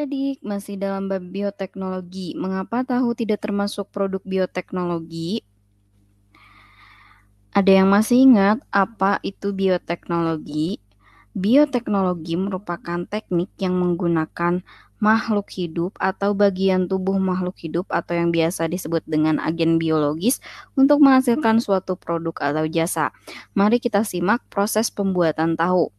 Adik-adik, masih dalam bab bioteknologi. Mengapa tahu tidak termasuk produk bioteknologi? Ada yang masih ingat apa itu bioteknologi? Bioteknologi merupakan teknik yang menggunakan makhluk hidup atau bagian tubuh makhluk hidup atau yang biasa disebut dengan agen biologis untuk menghasilkan suatu produk atau jasa. Mari kita simak proses pembuatan tahu.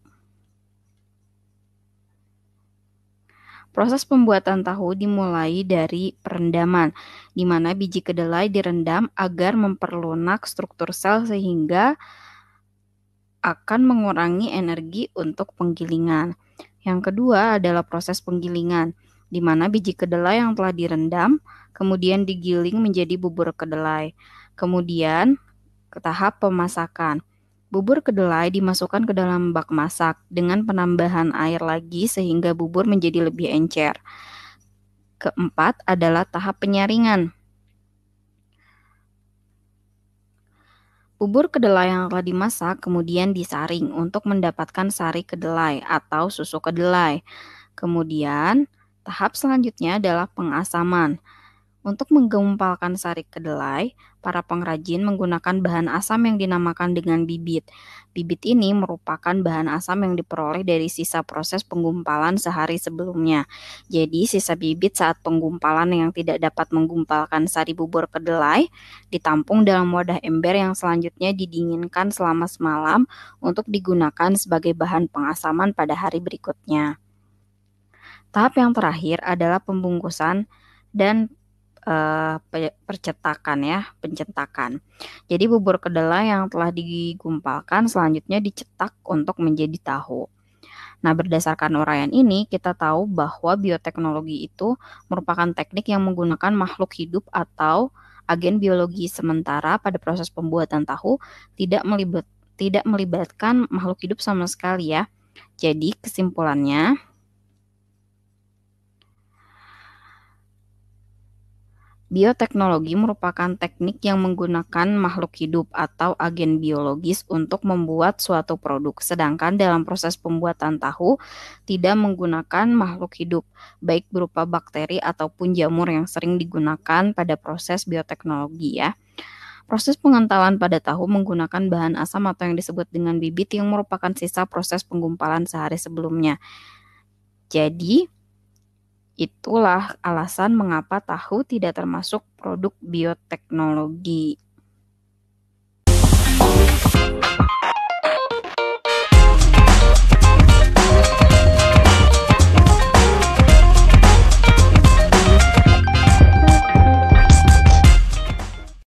Proses pembuatan tahu dimulai dari perendaman, di mana biji kedelai direndam agar memperlunak struktur sel sehingga akan mengurangi energi untuk penggilingan. Yang kedua adalah proses penggilingan, di mana biji kedelai yang telah direndam kemudian digiling menjadi bubur kedelai. Kemudian ke tahap pemasakan. Bubur kedelai dimasukkan ke dalam bak masak dengan penambahan air lagi sehingga bubur menjadi lebih encer. Keempat adalah tahap penyaringan. Bubur kedelai yang telah dimasak kemudian disaring untuk mendapatkan sari kedelai atau susu kedelai. Kemudian, tahap selanjutnya adalah pengasaman. Untuk menggumpalkan sari kedelai, para pengrajin menggunakan bahan asam yang dinamakan dengan bibit. Bibit ini merupakan bahan asam yang diperoleh dari sisa proses penggumpalan sehari sebelumnya. Jadi, sisa bibit saat penggumpalan yang tidak dapat menggumpalkan sari bubur kedelai ditampung dalam wadah ember yang selanjutnya didinginkan selama semalam untuk digunakan sebagai bahan pengasaman pada hari berikutnya. Tahap yang terakhir adalah pembungkusan dan pencetakan. Jadi bubur kedelai yang telah digumpalkan selanjutnya dicetak untuk menjadi tahu. Nah, berdasarkan uraian ini, kita tahu bahwa bioteknologi itu merupakan teknik yang menggunakan makhluk hidup atau agen biologi, sementara pada proses pembuatan tahu tidak melibatkan makhluk hidup sama sekali ya. Jadi kesimpulannya, bioteknologi merupakan teknik yang menggunakan makhluk hidup atau agen biologis untuk membuat suatu produk, sedangkan dalam proses pembuatan tahu tidak menggunakan makhluk hidup, baik berupa bakteri ataupun jamur yang sering digunakan pada proses bioteknologi ya. Proses pengentalan pada tahu menggunakan bahan asam atau yang disebut dengan bibit yang merupakan sisa proses penggumpalan sehari sebelumnya. Jadi, itulah alasan mengapa tahu tidak termasuk produk bioteknologi.